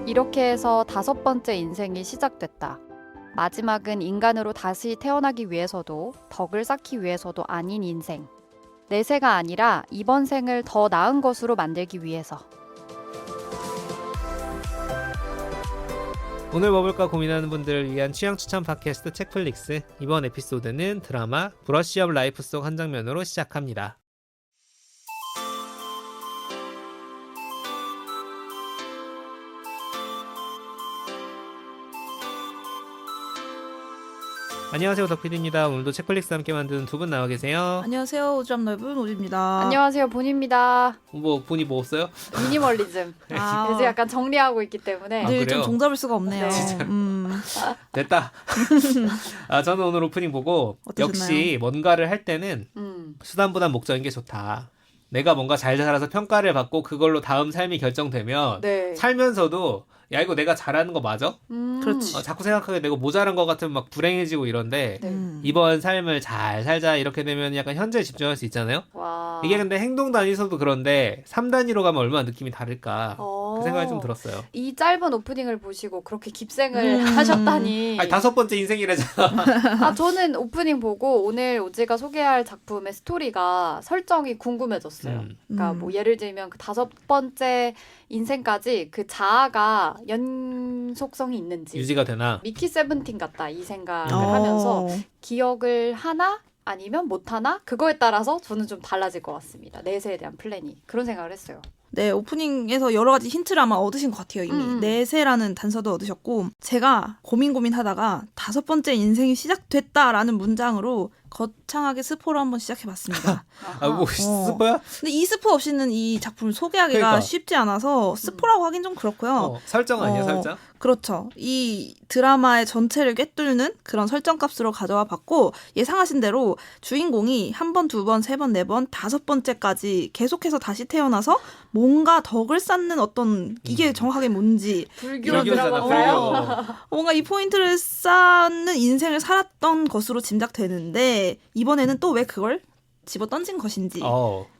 이렇게 해서 5번째 인생이 시작됐다. 마지막은 인간으로 다시 태어나기 위해서도 덕을 쌓기 위해서도 아닌 인생. 내세가 아니라 이번 생을 더 나은 것으로 만들기 위해서. 오늘 뭐 볼까 고민하는 분들을 위한 취향 추천 팟캐스트 책플릭스. 이번 에피소드는 드라마 브러쉬업 라이프 속 한 장면으로 시작합니다. 안녕하세요, 덕피디입니다. 오늘도 책플릭스 함께 만드는 두 분 나와 계세요. 안녕하세요. 오지랖 넓은 오지입니다. 안녕하세요, 본입니다. 본이 뭐 없어요? 미니멀리즘. 이제 약간 정리하고 있기 때문에. 늘 그래요? 좀 종잡을 수가 없네요. 네. 됐다. 저는 오늘 오프닝 보고 어떠셨나요? 역시 뭔가를 할 때는 수단보단 목적인 게 좋다. 내가 뭔가 잘 자라서 평가를 받고 그걸로 다음 삶이 결정되면 네. 살면서도 야 이거 내가 잘하는 거 맞아? 그렇지. 자꾸 생각하게 되고 모자란 것 같으면 막 불행해지고 이런데 네. 이번 삶을 잘 살자 이렇게 되면 약간 현재에 집중할 수 있잖아요. 와. 이게 근데 행동 단위에서도 그런데 3단위로 가면 얼마나 느낌이 다를까 그 생각이 좀 들었어요. 이 짧은 오프닝을 보시고 그렇게 깁생을 하셨다니. 아니 5번째 인생이래잖아. 저는 오프닝 보고 오늘 오지가 소개할 작품의 스토리가 설정이 궁금해졌어요. 그러니까 뭐 예를 들면 그 5번째 인생까지 그 자아가 연속성이 있는지 유지가 되나? 미키 세븐틴 같다 이 생각을 하면서 기억을 하나 아니면 못하나 그거에 따라서 저는 좀 달라질 것 같습니다. 내세에 대한 플랜이 그런 생각을 했어요. 네, 오프닝에서 여러 가지 힌트를 아마 얻으신 것 같아요, 이미. 내세라는 단서도 얻으셨고, 제가 고민하다가 5번째 인생이 시작됐다라는 문장으로 거창하게 스포를 한번 시작해봤습니다. 뭐 스포야? 근데 이 스포 없이는 이 작품을 소개하기가 그러니까. 쉽지 않아서 스포라고 하긴 좀 그렇고요. 설정 아니야, 설정? 그렇죠. 이 드라마의 전체를 꿰뚫는 그런 설정값으로 가져와 봤고 예상하신 대로 주인공이 1번, 2번, 3번, 4번, 5번째까지 계속해서 다시 태어나서 뭔가 덕을 쌓는 어떤 이게 정확하게 뭔지 불교 불교잖아, 드라마인가요? 뭔가 이 포인트를 쌓는 인생을 살았던 것으로 짐작되는데 이번에는 또 왜 그걸 집어 던진 것인지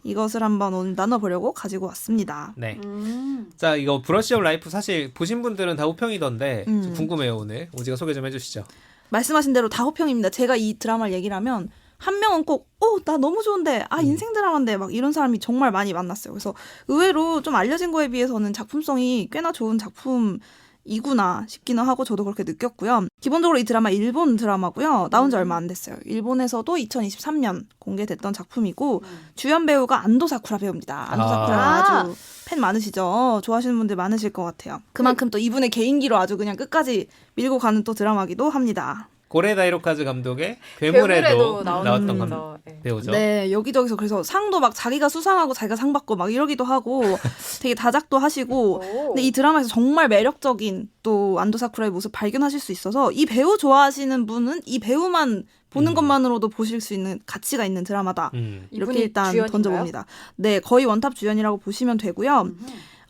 이것을 한번 오늘 나눠보려고 가지고 왔습니다. 네. 자, 이거 브러쉬업 라이프 사실 보신 분들은 다 호평이던데 좀 궁금해요. 오늘 오지가 소개 좀 해주시죠. 말씀하신 대로 다 호평입니다. 제가 이 드라마를 얘기를 하면 한 명은 꼭 나 너무 좋은데 인생 드라마인데 막 이런 사람이 정말 많이 만났어요. 그래서 의외로 좀 알려진 거에 비해서는 작품성이 꽤나 좋은 작품이구나 싶기는 하고 저도 그렇게 느꼈고요. 기본적으로 이 드라마 일본 드라마고요. 나온 지 얼마 안 됐어요. 일본에서도 2023년 공개됐던 작품이고 주연 배우가 안도 사쿠라 배우입니다. 안도 사쿠라 아주 팬 많으시죠? 좋아하시는 분들 많으실 것 같아요. 그만큼 또 이분의 개인기로 아주 그냥 끝까지 밀고 가는 또 드라마기도 합니다. 고레 다이로카즈 감독의 괴물에도 나왔던 배우죠. 네, 여기저기서 그래서 상도 막 자기가 수상하고 자기가 상 받고 막 이러기도 하고 되게 다작도 하시고 근데 이 드라마에서 정말 매력적인 또 안도 사쿠라의 모습 발견하실 수 있어서 이 배우 좋아하시는 분은 이 배우만 보는 것만으로도 보실 수 있는 가치가 있는 드라마다. 이렇게 일단 주연인가요? 던져봅니다. 네, 거의 원탑 주연이라고 보시면 되고요.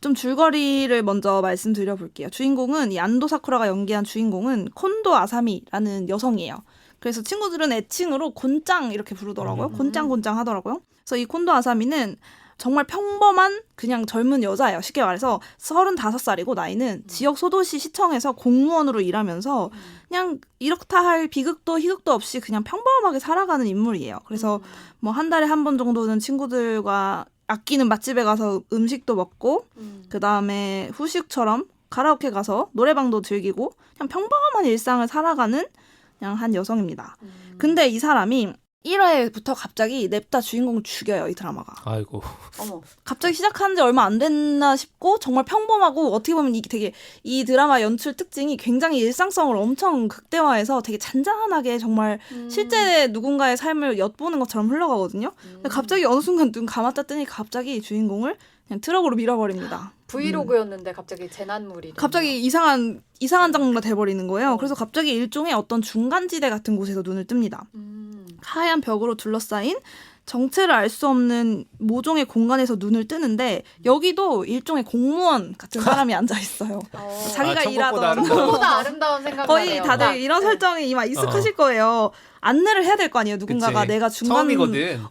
좀 줄거리를 먼저 말씀드려 볼게요. 주인공은 이 안도 사쿠라가 연기한 주인공은 콘도 아사미라는 여성이에요. 그래서 친구들은 애칭으로 곤짱 이렇게 부르더라고요. 곤짱 하더라고요. 그래서 이 콘도 아사미는 정말 평범한 그냥 젊은 여자예요. 쉽게 말해서 35살이고 나이는 지역 소도시 시청에서 공무원으로 일하면서 그냥 이렇다 할 비극도 희극도 없이 그냥 평범하게 살아가는 인물이에요. 그래서 뭐 한 달에 한 번 정도는 친구들과 아끼는 맛집에 가서 음식도 먹고 그 다음에 후식처럼 가라오케 가서 노래방도 즐기고 그냥 평범한 일상을 살아가는 그냥 한 여성입니다. 근데 이 사람이 1회부터 갑자기 냅다 주인공을 죽여요, 이 드라마가. 아이고. 갑자기 시작한 지 얼마 안 됐나 싶고 정말 평범하고 어떻게 보면 이게 되게 이 드라마 연출 특징이 굉장히 일상성을 엄청 극대화해서 되게 잔잔하게 정말 실제 누군가의 삶을 엿보는 것처럼 흘러가거든요. 근데 갑자기 어느 순간 눈 감았다 뜨니 갑자기 주인공을 그냥 트럭으로 밀어버립니다. 브이로그였는데 갑자기 재난물이. 갑자기 이상한 장르가 돼버리는 거예요. 그래서 갑자기 일종의 어떤 중간지대 같은 곳에서 눈을 뜹니다. 하얀 벽으로 둘러싸인 정체를 알 수 없는 모종의 공간에서 눈을 뜨는데 여기도 일종의 공무원 같은 사람이 앉아 있어요. 자기가 일하던 천국보다 아름다운 생각 거의 다들 이런 설정이 막 익숙하실 거예요. 안내를 해야 될 거 아니에요. 누군가가 그치. 내가 중간 처음이거든.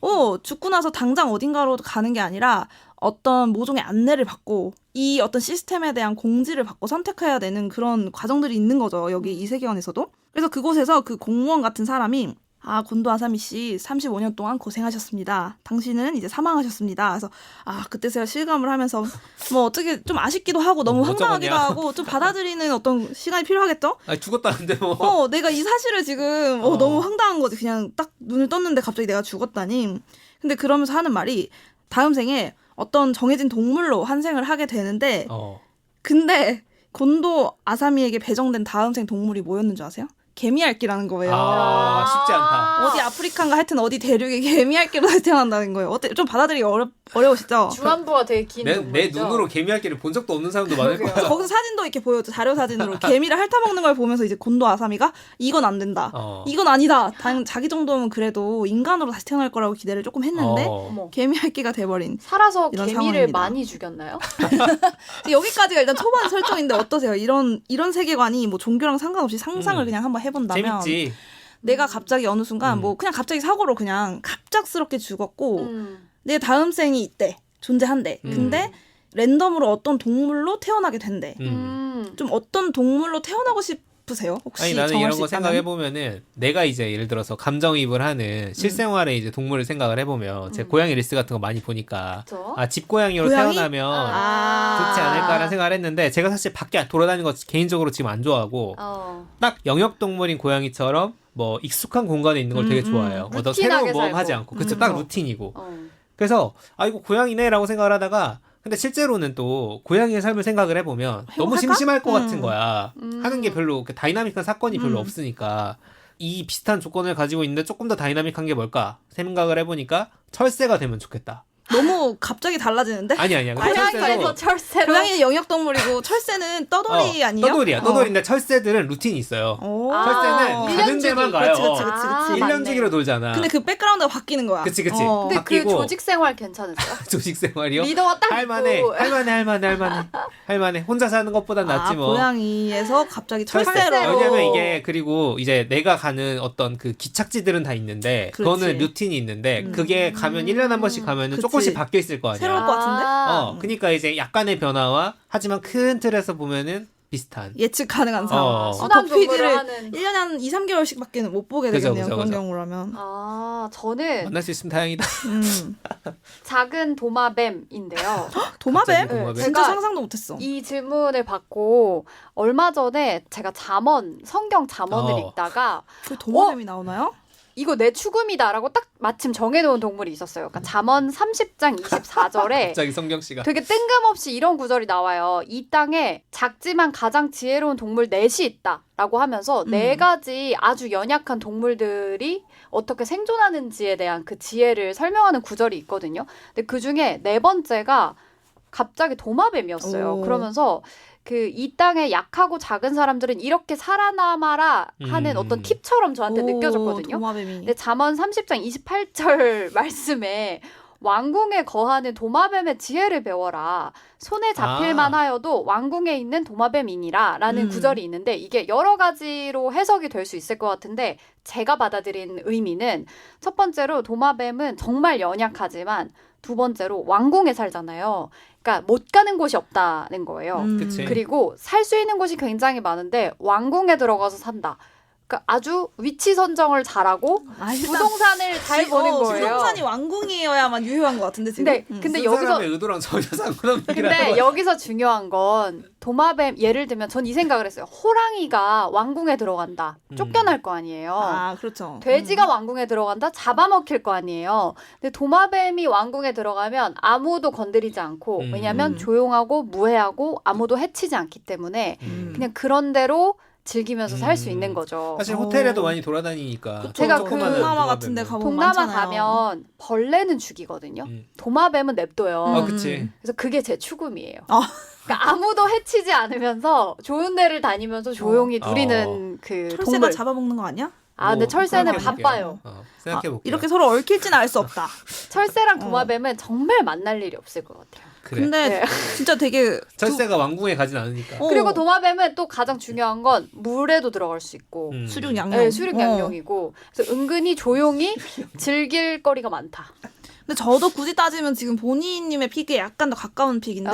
죽고 나서 당장 어딘가로 가는 게 아니라 어떤 모종의 안내를 받고 이 어떤 시스템에 대한 공지를 받고 선택해야 되는 그런 과정들이 있는 거죠. 여기 이 세계관에서도. 그래서 그곳에서 그 공무원 같은 사람이 곤도 아사미 씨 35년 동안 고생하셨습니다. 당신은 이제 사망하셨습니다. 그래서 그때 제가 실감을 하면서 뭐 어떻게 좀 아쉽기도 하고 너무 뭐 황당하기도 적었냐? 하고 좀 받아들이는 어떤 시간이 필요하겠죠? 아니 죽었다는데 뭐. 내가 이 사실을 지금 너무 황당한 거지. 그냥 딱 눈을 떴는데 갑자기 내가 죽었다니. 근데 그러면서 하는 말이 다음 생에 어떤 정해진 동물로 환생을 하게 되는데 근데 곤도 아사미에게 배정된 다음 생 동물이 뭐였는 줄 아세요? 개미핥기라는 거예요. 쉽지 않다. 어디 아프리카인가 하여튼 어디 대륙에 개미핥기로 태어난다는 거예요. 어때? 좀 받아들이기 어려우시죠? 중안부가 되게 긴 내 눈으로 개미핥기를 본 적도 없는 사람도 많을 거야. 거기서 사진도 이렇게 보여줘. 자료 사진으로 개미를 핥아먹는 걸 보면서 이제 곤도 아사미가 이건 안 된다. 이건 아니다. 자기 정도면 그래도 인간으로 다시 태어날 거라고 기대를 조금 했는데 개미핥기가 돼버린. 살아서 이런 개미를 상황입니다. 많이 죽였나요? 여기까지가 일단 초반 설정인데 어떠세요? 이런 세계관이 뭐 종교랑 상관없이 상상을 그냥 한번 해본다면 재밌지. 내가 갑자기 어느 순간 뭐 그냥 갑자기 사고로 그냥 갑작스럽게 죽었고 내 다음 생이 있대. 존재한대. 근데 랜덤으로 어떤 동물로 태어나게 된대. 좀 어떤 동물로 태어나고 싶으세요? 혹시 아니 나는 정할 이런 수 거 있다면? 생각해 보면은 내가 이제 예를 들어서 감정이입을 하는 실생활의 이제 동물을 생각을 해보면 제 고양이 리스 같은 거 많이 보니까 그쵸? 집고양이로 고양이? 태어나면 아. 좋지 않을까라는 생각을 했는데 제가 사실 밖에 돌아다니는 거 개인적으로 지금 안 좋아하고 딱 영역동물인 고양이처럼 뭐 익숙한 공간에 있는 걸 되게 좋아해요. 어떤 새로운 모험 하지 않고 그쵸 딱 루틴이고 그래서 이거 고양이네라고 생각을 하다가 근데 실제로는 또 고양이의 삶을 생각을 해보면 너무 행복할까? 심심할 것 같은 거야. 하는 게 별로 다이나믹한 사건이 별로 없으니까 이 비슷한 조건을 가지고 있는데 조금 더 다이나믹한 게 뭘까 생각을 해보니까 철새가 되면 좋겠다. 너무 갑자기 달라지는데? 아니야. 근데 고양이에서 철새로 고양이는 영역동물이고 철새는 떠돌이 아니에요? 떠돌이인데 철새들은 루틴이 있어요. 철새는 가는 데만 가요. 그치. 1년 주기로 돌잖아. 근데 그 백그라운드가 바뀌는 거야. 그치. 근데 바뀌고 그 조직 생활 괜찮으세요? 조직 생활이요? 리더가 딱 할만해. 있고. 할만해. 혼자 사는 것보단 낫지 뭐. 고양이에서 갑자기 철새로. 철새로. 왜냐면 이게 그리고 이제 내가 가는 어떤 그 기착지들은 다 있는데 그렇지. 그거는 루틴이 있는데 그게 가면 1년에 한 번씩 가면은 그치. 조금씩 바뀌어 있을 거 아니야. 새로울 것 같은데? 그러니까 이제 약간의 변화와 하지만 큰 틀에서 보면은 비슷한. 예측 가능한 상황. 순환 동물을 덕피디를 하는 1년에 한 2, 3개월씩밖에 못 보게 그죠, 되겠네요. 그죠, 그런 그죠. 경우라면. 저는 만날 수 있으면 다행이다. 작은 도마뱀인데요. 도마뱀? 갑자기 도마뱀? 진짜 제가 상상도 못했어. 이 질문을 받고 얼마 전에 제가 성경 잠언을 읽다가 그 도마뱀이 나오나요? 이거 내 죽음이다라고 딱 마침 정해놓은 동물이 있었어요. 그러니까 잠언 30장 24절에 갑자기 성경 씨가 되게 뜬금없이 이런 구절이 나와요. 이 땅에 작지만 가장 지혜로운 동물 넷이 있다라고 하면서 네 가지 아주 연약한 동물들이 어떻게 생존하는지에 대한 그 지혜를 설명하는 구절이 있거든요. 근데 그 중에 네 번째가 갑자기 도마뱀이었어요. 오. 그러면서 이 땅에 약하고 작은 사람들은 이렇게 살아남아라 하는 어떤 팁처럼 저한테 느껴졌거든요. 도마뱀이. 근데 잠언 30장 28절 말씀에 왕궁에 거하는 도마뱀의 지혜를 배워라. 손에 잡힐만 하여도 왕궁에 있는 도마뱀이니라 라는 구절이 있는데 이게 여러 가지로 해석이 될 수 있을 것 같은데 제가 받아들인 의미는 첫 번째로 도마뱀은 정말 연약하지만 두 번째로 왕궁에 살잖아요. 그러니까 못 가는 곳이 없다는 거예요. 그치. 그리고 살 수 있는 곳이 굉장히 많은데 왕궁에 들어가서 산다. 그러니까 아주 위치 선정을 잘하고 부동산을 잘 버는 거예요. 부동산이 왕궁이어야만 유효한 것 같은데 지금. 근데 쓴 여기서 사람의 의도랑 전혀 상관없는 근데 여기서 중요한 건 도마뱀 예를 들면 전 이 생각을 했어요. 호랑이가 왕궁에 들어간다. 쫓겨날 거 아니에요. 그렇죠. 돼지가 왕궁에 들어간다. 잡아먹힐 거 아니에요. 근데 도마뱀이 왕궁에 들어가면 아무도 건드리지 않고 왜냐하면 조용하고 무해하고 아무도 해치지 않기 때문에 그냥 그런 대로 즐기면서 살 수 있는 거죠. 사실 호텔에도 많이 돌아다니니까. 제가 조그마한 동남아 도마뱀은. 같은 데 가보면 동남아 많잖아요. 가면 벌레는 죽이거든요. 도마뱀은 냅둬요. 그치. 그래서 그게 제 추금이에요. 그러니까 아무도 해치지 않으면서 좋은 데를 다니면서 조용히 누리는 그 철새가 동물. 잡아먹는 거 아니야? 근데 철새는 생각해볼게요. 바빠요. 생각해볼게요. 이렇게 서로 얽힐지는 알 수 없다. 철새랑 도마뱀은 정말 만날 일이 없을 것 같아요. 그래. 근데 네. 진짜 되게 철새가 왕궁에 가진 않으니까. 그리고 도마뱀은 또 가장 중요한 건 물에도 들어갈 수 있고 수륙 양용. 네, 수륙 양용이고 그래서 은근히 조용히 즐길 거리가 많다. 근데 저도 굳이 따지면 지금 본인님의 픽에 약간 더 가까운 픽인데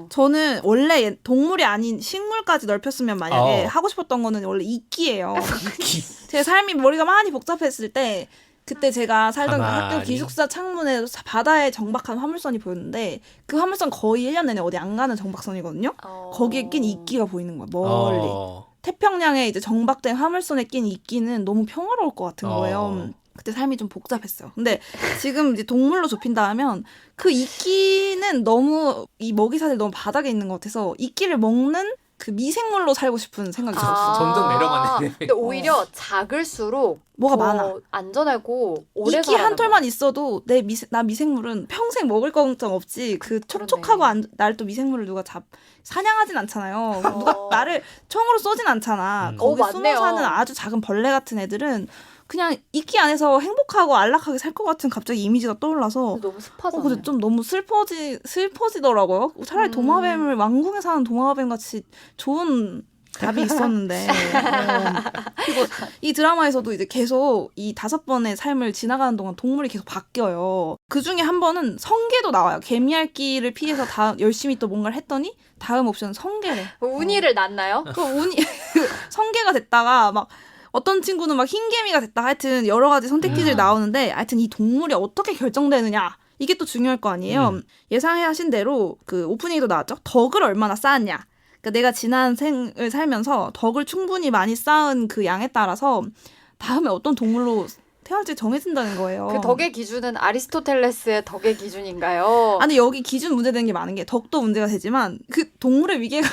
저는 원래 동물이 아닌 식물까지 넓혔으면 만약에 하고 싶었던 거는 원래 이끼예요. 제 삶이 머리가 많이 복잡했을 때 그때 제가 살던 학교 기숙사 창문에 바다에 정박한 화물선이 보였는데 그 화물선 거의 1년 내내 어디 안 가는 정박선이거든요. 거기에 낀 이끼가 보이는 거야. 멀리. 태평양에 이제 정박된 화물선에 낀 이끼는 너무 평화로울 것 같은 거예요. 그때 삶이 좀 복잡했어요. 근데 지금 이제 동물로 좁힌다 하면 그 이끼는 너무 이 먹이사슬 너무 바닥에 있는 것 같아서 이끼를 먹는 그 미생물로 살고 싶은 생각이 들었어요. 점점 내려가네. 근데 오히려 작을수록 뭐가 많아. 안전하고 오래 이끼 한 톨만 있어도 나 미생물은 평생 먹을 걱정 없지. 그 촉촉하고 날 또 미생물을 누가 사냥하진 않잖아요. 누가 나를 총으로 쏘진 않잖아. 거기 숨어 사는 아주 작은 벌레 같은 애들은 그냥 이끼 안에서 행복하고 안락하게 살 것 같은 갑자기 이미지가 떠올라서 너무 습하잖아요. 근데 좀 너무 슬퍼지더라고요. 차라리 도마뱀을 왕궁에 사는 도마뱀 같이 좋은 답이 있었는데 그리고 이 드라마에서도 이제 계속 이 5번의 삶을 지나가는 동안 동물이 계속 바뀌어요. 그 중에 한 번은 성게도 나와요. 개미핥기를 피해서 열심히 또 뭔가를 했더니 다음 옵션은 성게래. 운이를 낳나요? 그 성게가 됐다가 막 어떤 친구는 막 흰개미가 됐다. 하여튼 여러 가지 선택지들이 나오는데 하여튼 이 동물이 어떻게 결정되느냐. 이게 또 중요할 거 아니에요. 예상하신 대로 그 오프닝에도 나왔죠. 덕을 얼마나 쌓았냐. 그러니까 내가 지난 생을 살면서 덕을 충분히 많이 쌓은 그 양에 따라서 다음에 어떤 동물로 태어날지 정해진다는 거예요. 그 덕의 기준은 아리스토텔레스의 덕의 기준인가요? 아니 여기 기준 문제되는 게 많은 게 덕도 문제가 되지만 그 동물의 위계가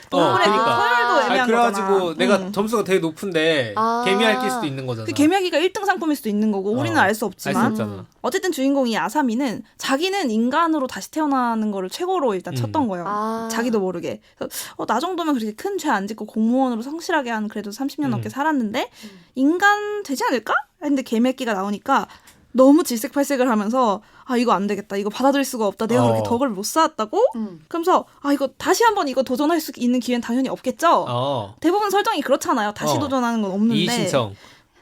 동물의 서열도 애매한 그래가지고 거잖아. 내가 점수가 되게 높은데 개미핥기일 수도 있는 거잖아. 그 개미핥기가 1등 상품일 수도 있는 거고 우리는 알 수 없지만 어쨌든 주인공이 아사미는 자기는 인간으로 다시 태어나는 거를 최고로 일단 쳤던 거예요. 자기도 모르게. 그래서 나 정도면 그렇게 큰 죄 안 짓고 공무원으로 성실하게 한 그래도 30년 넘게 살았는데 인간 되지 않을까? 근데 개미핥기가 나오니까 너무 질색팔색을 하면서 이거 안 되겠다. 이거 받아들일 수가 없다. 내가 그렇게 덕을 못 쌓았다고? 그러면서 이거 다시 한번 이거 도전할 수 있는 기회는 당연히 없겠죠? 대부분 설정이 그렇잖아요. 다시 도전하는 건 없는데 이의신청.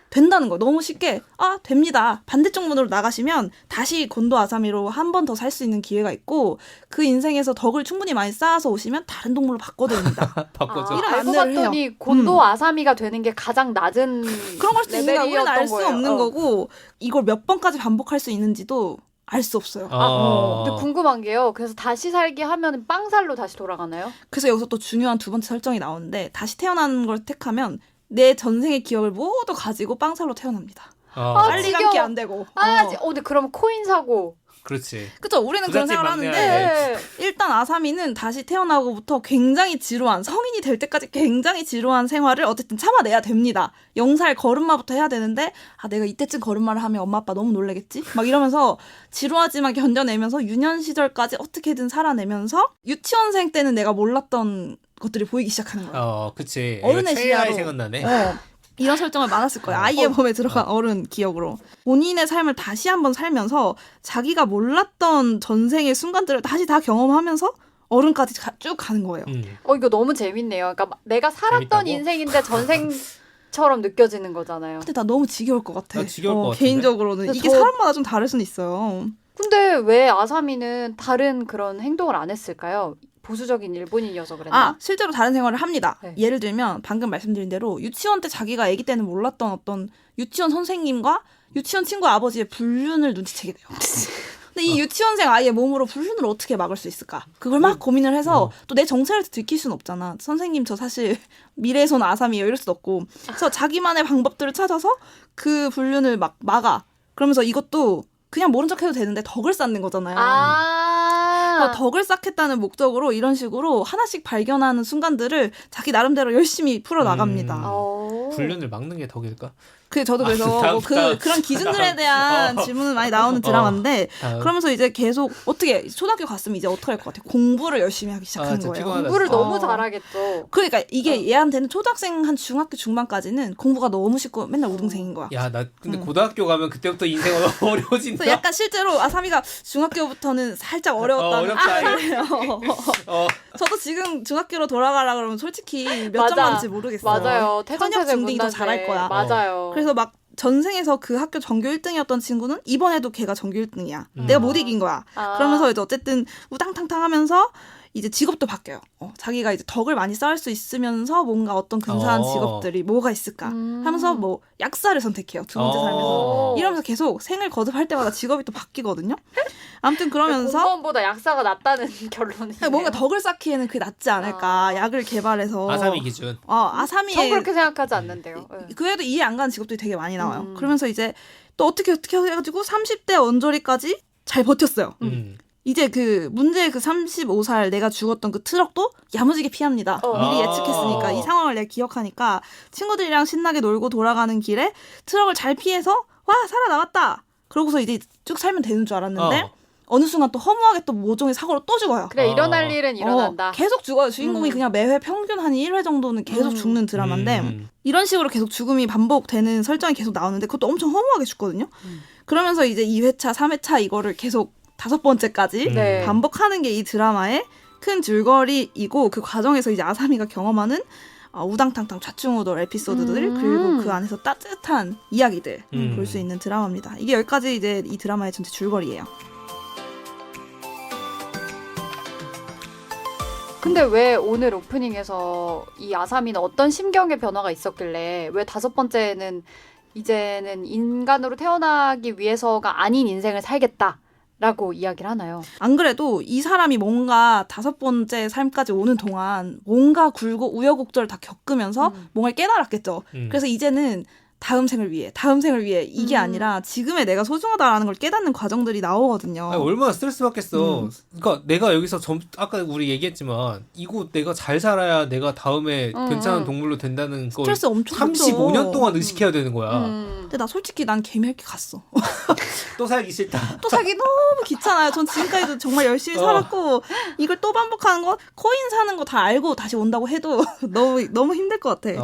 된다는 거 너무 쉽게 됩니다. 반대쪽 문으로 나가시면 다시 곤도 아사미로 한 번 더 살 수 있는 기회가 있고 그 인생에서 덕을 충분히 많이 쌓아서 오시면 다른 동물로 바꿔드립니다. 바꿔줘. 이런 알고 안내를 봤더니 해요. 곤도 아사미가 되는 게 가장 낮은 그런 걸 수도 있는 거야. 우리는 알 수 거예요. 없는 거고 이걸 몇 번까지 반복할 수 있는지도 알 수 없어요. 근데 궁금한 게요. 그래서 다시 살기 하면 빵살로 다시 돌아가나요? 그래서 여기서 또 중요한 두 번째 설정이 나오는데 다시 태어나는 걸 택하면 내 전생의 기억을 모두 가지고 빵살로 태어납니다. 빨리 감기 안 되고. 근데 그러면 코인 사고. 그렇지. 그쵸. 우리는 그런 생각을 하는데 일단 아사미는 다시 태어나고부터 굉장히 지루한 성인이 될 때까지 굉장히 지루한 생활을 어쨌든 참아내야 됩니다. 0살 걸음마부터 해야 되는데 내가 이때쯤 걸음마를 하면 엄마 아빠 너무 놀라겠지? 막 이러면서 지루하지만 견뎌내면서 유년 시절까지 어떻게든 살아내면서 유치원생 때는 내가 몰랐던 것들이 보이기 시작하는 거예요. 그치. 어른의 시야로. 생각나네. 이런 설정을 많았을 거예요. 아이의 몸에 들어간 어른 기억으로. 본인의 삶을 다시 한번 살면서 자기가 몰랐던 전생의 순간들을 다시 다 경험하면서 어른까지 쭉 가는 거예요. 이거 너무 재밌네요. 그러니까 내가 살았던 재밌다고? 인생인데 전생처럼 느껴지는 거잖아요. 근데 나 너무 지겨울 것 같아. 나 지겨울 것 같은데? 개인적으로는. 이게 사람마다 좀 다를 수는 있어요. 근데 왜 아사미는 다른 그런 행동을 안 했을까요? 보수적인 일본인이어서 그랬나? 실제로 다른 생활을 합니다. 네. 예를 들면 방금 말씀드린 대로 유치원 때 자기가 아기 때는 몰랐던 어떤 유치원 선생님과 유치원 친구 아버지의 불륜을 눈치채게 돼요. 근데 이 유치원생 아이의 몸으로 불륜을 어떻게 막을 수 있을까? 그걸 막 고민을 해서 또 내 정체를 들킬 수는 없잖아. 선생님 저 사실 미래에서는 아사미예요 이럴 수도 없고. 그래서 자기만의 방법들을 찾아서 그 불륜을 막 막아. 그러면서 이것도 그냥 모른 척해도 되는데 덕을 쌓는 거잖아요. 덕을 쌓겠다는 목적으로 이런 식으로 하나씩 발견하는 순간들을 자기 나름대로 열심히 풀어나갑니다. 불륜을 막는 게 덕일까? 저도 그래서 그런 기준들에 대한 질문은 많이 나오는 드라마인데 그러면서 이제 계속 어떻게 초등학교 갔으면 이제 어떻게 할 것 같아요? 공부를 열심히 하기 시작하는 거예요. 공부를 너무 잘하겠죠. 그러니까 이게 얘한테는 초등학생 한 중학교 중반까지는 공부가 너무 쉽고 맨날 우등생인 거야. 야, 나 근데 고등학교 가면 그때부터 인생은 어려워진다. 그래서 약간 실제로 아사미가 중학교부터는 살짝 어려웠다는 어렵다. 저도 지금 중학교로 돌아가라 그러면 솔직히 몇 점 맞을지 모르겠어요. 맞아요. 현역 중딩이 더 잘할 거야. 맞아요. 그래서 막 전생에서 그 학교 전교 1등이었던 친구는 이번에도 걔가 전교 1등이야. 내가 못 이긴 거야. 그러면서 이제 어쨌든 우당탕탕 하면서 이제 직업도 바뀌어요. 자기가 이제 덕을 많이 쌓을 수 있으면서 뭔가 어떤 근사한 직업들이 뭐가 있을까 하면서 뭐 약사를 선택해요. 두 번째 살면서. 이러면서 계속 생을 거듭할 때마다 직업이 또 바뀌거든요. 아무튼 그러면서 공무원보다 약사가 낫다는 결론이 뭔가 덕을 쌓기에는 그게 낫지 않을까. 약을 개발해서 아사미 기준. 아사미에 전 그렇게 생각하지 않는데요. 그래도 이해 안 가는 직업들이 되게 많이 나와요. 그러면서 이제 또 어떻게 해가지고 30대 언저리까지 잘 버텼어요. 이제 그 문제의 그 35살 내가 죽었던 그 트럭도 야무지게 피합니다. 미리 예측했으니까 이 상황을 내가 기억하니까 친구들이랑 신나게 놀고 돌아가는 길에 트럭을 잘 피해서 와 살아남았다. 그러고서 이제 쭉 살면 되는 줄 알았는데 어느 순간 또 허무하게 또 모종의 사고로 또 죽어요. 그래 일어날 일은 일어난다. 계속 죽어요. 주인공이 그냥 매회 평균 한 1회 정도는 계속 죽는 드라마인데 이런 식으로 계속 죽음이 반복되는 설정이 계속 나오는데 그것도 엄청 허무하게 죽거든요. 그러면서 이제 2회차, 3회차 이거를 계속 5번째까지 반복하는 게 이 드라마의 큰 줄거리이고 그 과정에서 이제 아사미가 경험하는 우당탕탕 좌충우돌 에피소드들 그리고 그 안에서 따뜻한 이야기들 볼 수 있는 드라마입니다. 이게 여기까지 이제 이 드라마의 전체 줄거리예요. 근데 왜 오늘 오프닝에서 이 아사미는 어떤 심경의 변화가 있었길래 왜 5번째는 이제는 인간으로 태어나기 위해서가 아닌 인생을 살겠다라고 이야기를 하나요? 안 그래도 이 사람이 뭔가 5번째 삶까지 오는 동안 뭔가 굴고 우여곡절을 다 겪으면서 뭔가를 깨달았겠죠. 그래서 이제는 다음 생을 위해 이게 아니라 지금의 내가 소중하다라는 걸 깨닫는 과정들이 나오거든요. 아니, 얼마나 스트레스 받겠어. 그러니까 내가 여기서 아까 우리 얘기했지만 이거 내가 잘 살아야 내가 다음에 괜찮은 동물로 된다는 걸 스트레스 엄청 35년 동안 의식해야 되는 거야. 근데 나 솔직히 난 개미할게 갔어. 또 살기 싫다. 또 살기 너무 귀찮아요. 전 지금까지도 정말 열심히 살았고 이걸 또 반복하는 거 코인 사는 거 다 알고 다시 온다고 해도 너무 힘들 것 같아.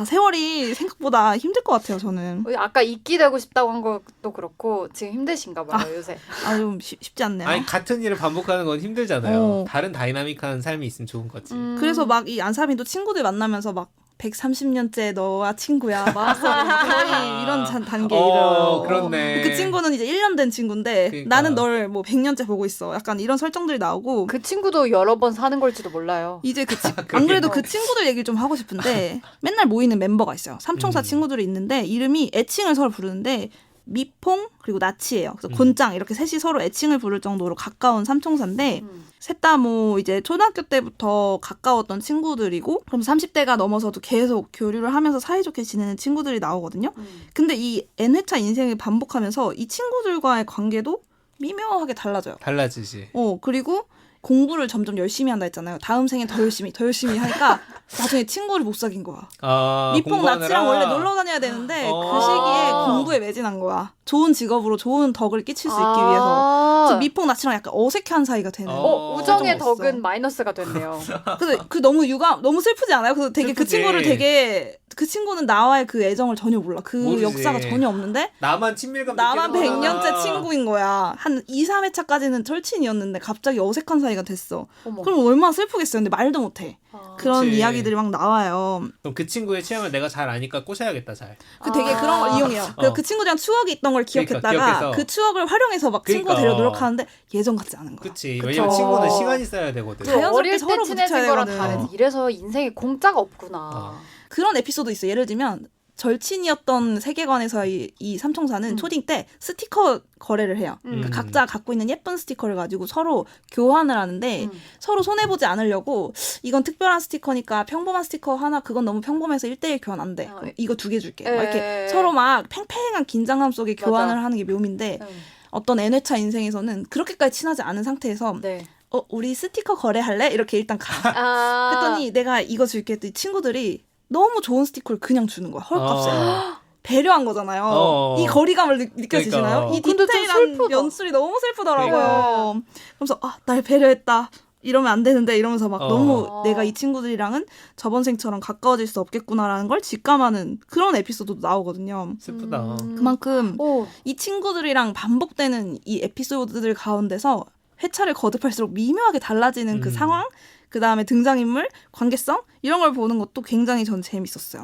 세월이 생각보다 힘들 것 같아요. 저는. 아까 이끼 되고 싶다고 한 것도 그렇고 지금 힘드신가 봐요. 요새. 좀 쉽지 않네요. 아니 같은 일을 반복하는 건 힘들잖아요. 다른 다이나믹한 삶이 있으면 좋은 거지. 그래서 막 이 안사미도 친구들 만나면서 막 130년째 너와 친구야. 마음속에 거의 이런 단계에 이르러. 그렇네. 그 친구는 이제 1년 된 친구인데 그러니까. 나는 널 뭐 100년째 보고 있어. 약간 이런 설정들이 나오고 그 친구도 여러 번 사는 걸지도 몰라요. 이제 안 그래도 그 친구들 얘기를 좀 하고 싶은데 맨날 모이는 멤버가 있어요. 삼총사 친구들이 있는데 이름이 애칭을 서로 부르는데 미퐁 그리고 나치예요. 그래서 곤짱 이렇게 셋이 서로 애칭을 부를 정도로 가까운 삼총사인데 셋 다 뭐 이제 초등학교 때부터 가까웠던 친구들이고 그럼 30대가 넘어서도 계속 교류를 하면서 사이좋게 지내는 친구들이 나오거든요. 근데 이 N회차 인생을 반복하면서 이 친구들과의 관계도 미묘하게 달라져요. 달라지지. 그리고 공부를 점점 열심히 한다 했잖아요. 다음 생에 더 열심히 하니까 나중에 친구를 못 사귄 거야. 미퐁 나치랑 원래 놀러 다녀야 되는데 그 시기에 공부에 매진한 거야. 좋은 직업으로 좋은 덕을 끼칠 수 있기 위해서. 그래서 미퐁 나치랑 약간 어색한 사이가 되는. 우정의 덕은 마이너스가 됐네요. 그래서 너무 슬프지 않아요? 그래서 되게 슬프지. 그 친구는 나와의 그 애정을 전혀 몰라. 그 모르지. 역사가 전혀 없는데 나만 친밀감 나만 느끼는 100년째 거잖아. 친구인 거야. 한 2, 3회차까지는 절친이었는데 갑자기 어색한 사이가 됐어. 어머. 그럼 얼마나 슬프겠어요. 근데 말도 못해. 그런 그치. 이야기들이 막 나와요. 그럼 그 친구의 취향을 내가 잘 아니까 꼬셔야겠다 잘. 되게 그런 걸 이용해요. 그 친구들이랑 추억이 있던 걸 기억했다가 기억해서. 그 추억을 활용해서 막 친구 그러니까. 데려 노력하는데 예전 같지 않은 거야. 그치. 왜냐면 친구는 시간이 쌓여야 되거든. 자연스럽게 어릴 때 서로 친해진 부딪혀야 거랑 되거든. 다르지. 이래서 인생에 공짜가 없구나. 그런 에피소드 있어. 예를 들면 절친이었던 세계관에서 이 삼총사는 초딩 때 스티커 거래를 해요. 그러니까 각자 갖고 있는 예쁜 스티커를 가지고 서로 교환을 하는데 서로 손해보지 않으려고 이건 특별한 스티커니까 평범한 스티커 하나 그건 너무 평범해서 1대1 교환 안 돼. 이거 2개 줄게. 막 이렇게 서로 막 팽팽한 긴장감 속에 교환을 하는 게 묘미인데 어떤 N회차 인생에서는 그렇게까지 친하지 않은 상태에서 우리 스티커 거래할래? 이렇게 일단 가. 그랬더니 내가 이거 줄게 했더니 친구들이 너무 좋은 스티커를 그냥 주는 거야. 헐값에. 배려한 거잖아요. 이 거리감을 느껴지시나요? 그러니까. 이 근데 좀 디테일한 슬프다. 연출이 너무 슬프더라고요. 그래서 날 배려했다. 이러면 안 되는데 이러면서 막 너무 내가 이 친구들이랑은 저번 생처럼 가까워질 수 없겠구나라는 걸 직감하는 그런 에피소드도 나오거든요. 슬프다. 그만큼 이 친구들이랑 반복되는 이 에피소드들 가운데서 회차를 거듭할수록 미묘하게 달라지는 그 상황 그다음에 등장인물, 관계성 이런 걸 보는 것도 굉장히 전 재밌었어요.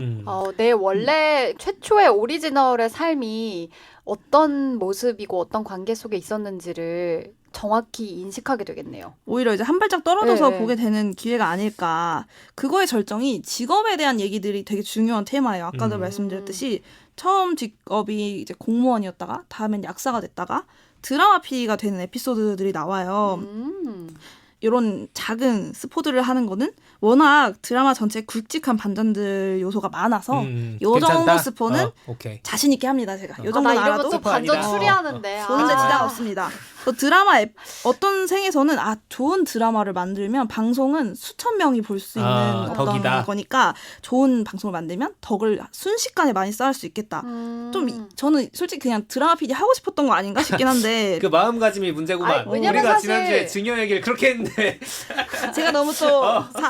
내 원래 최초의 오리지널의 삶이 어떤 모습이고 어떤 관계 속에 있었는지를 정확히 인식하게 되겠네요. 오히려 이제 한 발짝 떨어져서 네. 보게 되는 기회가 아닐까. 그거의 절정이 직업에 대한 얘기들이 되게 중요한 테마예요. 아까도 말씀드렸듯이 처음 직업이 이제 공무원이었다가 다음엔 약사가 됐다가 드라마 PD가 되는 에피소드들이 나와요. 이런 작은 스포들을 하는 거는 워낙 드라마 전체에 굵직한 반전들 요소가 많아서 요 정도 스포는 자신 있게 합니다. 제가 요 정도는 나 알아도 이러면 또 반전 추리하는데. 보는데 지장 없습니다. 또 드라마 어떤 생에서는 좋은 드라마를 만들면 방송은 수천 명이 볼 수 있는 어떤 덕이다. 거니까 좋은 방송을 만들면 덕을 순식간에 많이 쌓을 수 있겠다. 좀 저는 솔직히 그냥 드라마 PD 하고 싶었던 거 아닌가 싶긴 한데 그 마음가짐이 문제구만. 왜냐면 우리가 사실 지난주에 중요 얘기를 그렇게 했는데 제가 너무 또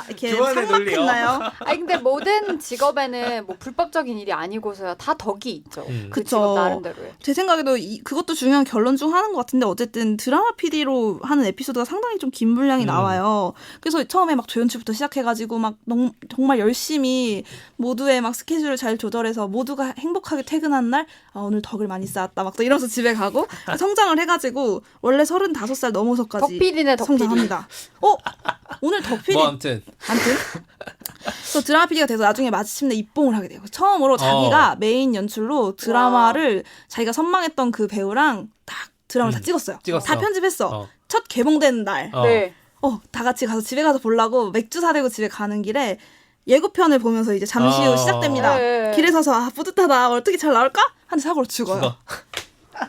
이렇게 교환의 논리요. 삭막했나요? 근데 모든 직업에는 뭐 불법적인 일이 아니고서야 다 덕이 있죠. 그 그쵸. 직업 나름대로의. 제 생각에도 그것도 중요한 결론 중 하나인 것 같은데 어쨌든 드라마 PD로 하는 에피소드가 상당히 좀 긴 분량이 나와요. 그래서 처음에 막 조연출부터 시작해가지고 막 정말 열심히 모두의 막 스케줄을 잘 조절해서 모두가 행복하게 퇴근한 날 오늘 덕을 많이 쌓았다 막 또 이러면서 집에 가고 성장을 해가지고 원래 35살 넘어서까지 덕 PD네 덕 PD. 성장합니다. 오늘 덕 PD 뭐 아무튼 그래서 드라마 PD가 돼서 나중에 마침내 입봉을 하게 돼요. 처음으로 자기가 메인 연출로 드라마를 자기가 선망했던 그 배우랑 딱 드라마를 다 찍었어요. 다 편집했어. 첫 개봉된 날. 네. 다 같이 가서 집에 가서 보려고 맥주 사들고 집에 가는 길에 예고편을 보면서 이제 잠시 후 시작됩니다. 네. 길에 서서 뿌듯하다. 어떻게 잘 나올까? 하는데 사고로 죽어요.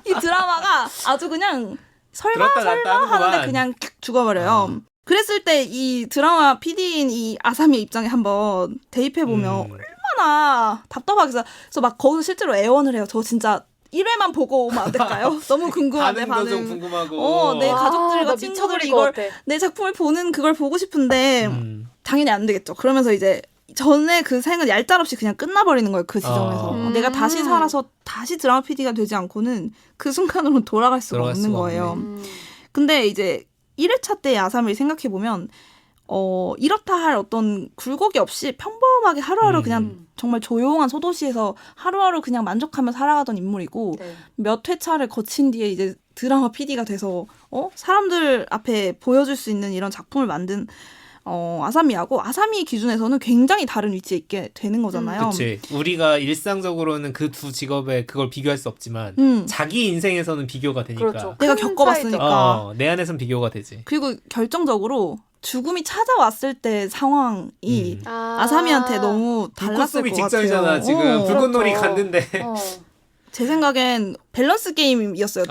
이 드라마가 아주 그냥 설마 하는데 그냥 죽어버려요. 그랬을 때 이 드라마 PD인 이 아사미의 입장에 한번 대입해보면 얼마나 답답하겠어요. 그래서 막 거기서 실제로 애원을 해요. 저 진짜 1회만 보고 오면 안 될까요? 너무 궁금한데 반응도 좀 궁금하고 내 가족들과 친구들이 이걸 내 작품을 보는 그걸 보고 싶은데 당연히 안 되겠죠. 그러면서 이제 전에 그 생은 얄짤없이 그냥 끝나버리는 거예요. 그 지점에서. 내가 다시 살아서 다시 드라마 PD가 되지 않고는 그 순간으로 돌아갈 수가 없는 거예요. 근데 이제 1회차 때의 아사미를 생각해보면 이렇다 할 어떤 굴곡이 없이 평범하게 하루하루 그냥 정말 조용한 소도시에서 하루하루 그냥 만족하며 살아가던 인물이고 몇 회차를 거친 뒤에 이제 드라마 PD가 돼서 사람들 앞에 보여줄 수 있는 이런 작품을 만든 아사미하고 아사미 기준에서는 굉장히 다른 위치에 있게 되는 거잖아요. 그치. 우리가 일상적으로는 그 두 직업에 그걸 비교할 수 없지만 자기 인생에서는 비교가 되니까. 그렇죠. 내가 겪어봤으니까. 내 안에선 비교가 되지. 그리고 결정적으로 죽음이 찾아왔을 때 상황이 아사미한테 너무 달랐을 것 같아요. 직전이잖아. 지금 불꽃놀이 갔는데. 제 생각엔 밸런스 게임이었어요.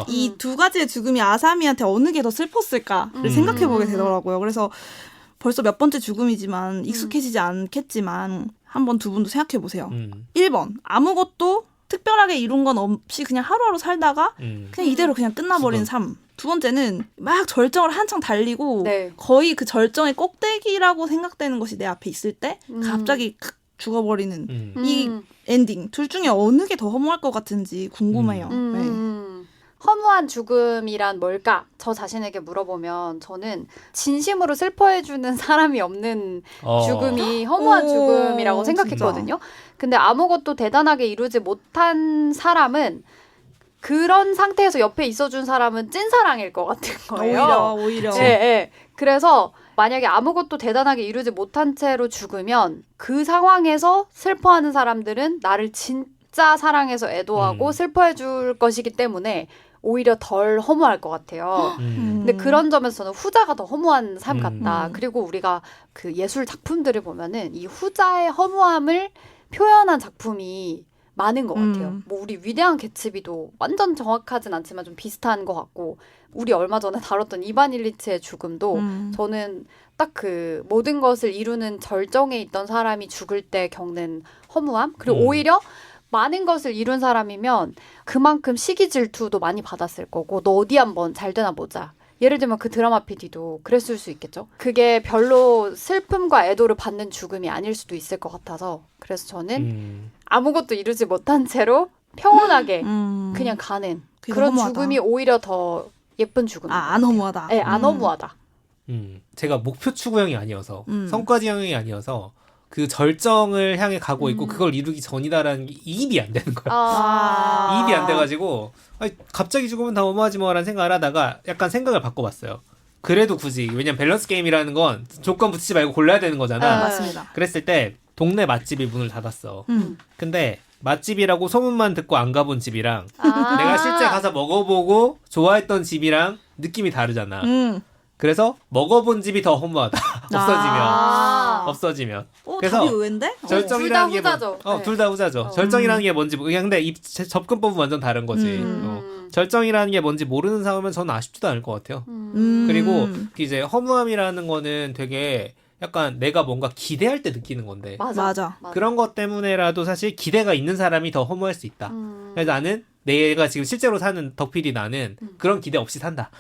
이 두 가지의 죽음이 아사미한테 어느 게 더 슬펐을까를 생각해보게 되더라고요. 그래서 벌써 몇 번째 죽음이지만 익숙해지지 않겠지만 한번 두 분도 생각해보세요. 1번 아무것도 특별하게 이룬 건 없이 그냥 하루하루 살다가 그냥 이대로 그냥 끝나버린 삶. 두 번째는 막 절정을 한창 달리고 거의 그 절정의 꼭대기라고 생각되는 것이 내 앞에 있을 때 갑자기 죽어버리는 이 엔딩. 둘 중에 어느 게 더 허무할 것 같은지 궁금해요. 허무한 죽음이란 뭘까? 저 자신에게 물어보면 저는 진심으로 슬퍼해주는 사람이 없는 죽음이 허무한 죽음이라고 생각했거든요. 진짜. 근데 아무것도 대단하게 이루지 못한 사람은 그런 상태에서 옆에 있어준 사람은 찐사랑일 것 같은 거예요. 오히려. 네. 그래서 만약에 아무것도 대단하게 이루지 못한 채로 죽으면 그 상황에서 슬퍼하는 사람들은 나를 진짜 사랑해서 애도하고 슬퍼해줄 것이기 때문에 오히려 덜 허무할 것 같아요. 근데 그런 점에서 저는 후자가 더 허무한 삶 같다. 그리고 우리가 그 예술 작품들을 보면은 이 후자의 허무함을 표현한 작품이 많은 것 같아요. 뭐 우리 위대한 개츠비도 완전 정확하진 않지만 좀 비슷한 것 같고 우리 얼마 전에 다뤘던 이반 일리치의 죽음도 저는 딱 그 모든 것을 이루는 절정에 있던 사람이 죽을 때 겪는 허무함 그리고 오히려 많은 것을 이룬 사람이면 그만큼 시기 질투도 많이 받았을 거고 너 어디 한번 잘 되나 보자. 예를 들면 그 드라마 PD도 그랬을 수 있겠죠. 그게 별로 슬픔과 애도를 받는 죽음이 아닐 수도 있을 것 같아서 그래서 저는 아무것도 이루지 못한 채로 평온하게 그냥 가는 그런 허무하다. 죽음이 오히려 더 예쁜 죽음. 안 허무하다. 네, 안 허무하다. 제가 목표 추구형이 아니어서 성과 지향형이 아니어서 그 절정을 향해 가고 있고 그걸 이루기 전이다라는 게 이입이 안 되는 거야. 이입이 안 돼가지고 아니, 갑자기 죽으면 다 어머하지 뭐라는 생각을 하다가 약간 생각을 바꿔봤어요. 그래도 굳이 왜냐면 밸런스 게임이라는 건 조건 붙이지 말고 골라야 되는 거잖아. 맞습니다. 그랬을 때 동네 맛집이 문을 닫았어. 근데 맛집이라고 소문만 듣고 안 가본 집이랑 내가 실제 가서 먹어보고 좋아했던 집이랑 느낌이 다르잖아. 그래서 먹어본 집이 더 허무하다. 없어지면. 그래서 답이 의외인데? 절정이라는 게 후자죠. 둘 다 후자죠. 절정이라는 게 뭔지 그냥 근데 접근법은 완전 다른 거지. 절정이라는 게 뭔지 모르는 상황이면 저는 아쉽지도 않을 것 같아요. 그리고 이제 허무함이라는 거는 되게 약간 내가 뭔가 기대할 때 느끼는 건데 맞아. 그런 것 때문에라도 사실 기대가 있는 사람이 더 허무할 수 있다. 그래서 나는 내가 지금 실제로 사는 덕필이 나는 그런 기대 없이 산다.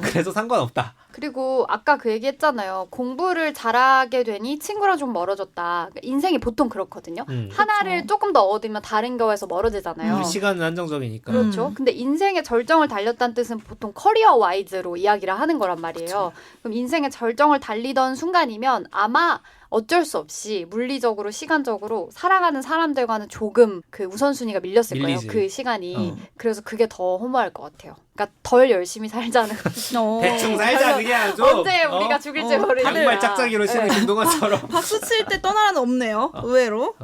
그래서 상관없다. 그리고 아까 그 얘기 했잖아요. 공부를 잘하게 되니 친구랑 좀 멀어졌다. 그러니까 인생이 보통 그렇거든요. 하나를 조금 더 얻으면 다른 거에서 멀어지잖아요. 우리 시간은 한정적이니까. 그렇죠. 근데 인생의 절정을 달렸다는 뜻은 보통 커리어 와이즈로 이야기를 하는 거란 말이에요. 그쵸. 그럼 인생의 절정을 달리던 순간이면 아마 어쩔 수 없이 물리적으로 시간적으로 사랑하는 사람들과는 조금 그 우선순위가 밀렸을 밀리지. 거예요. 그 시간이. 그래서 그게 더 허무할 것 같아요. 그러니까 덜 열심히 살자는. 대충 살자 그냥 좀. 언제 우리가 죽일지 모르니까. 양말 짝짝이로 신은 김동완처럼. 박수 칠 때 떠나라는 없네요. 의외로.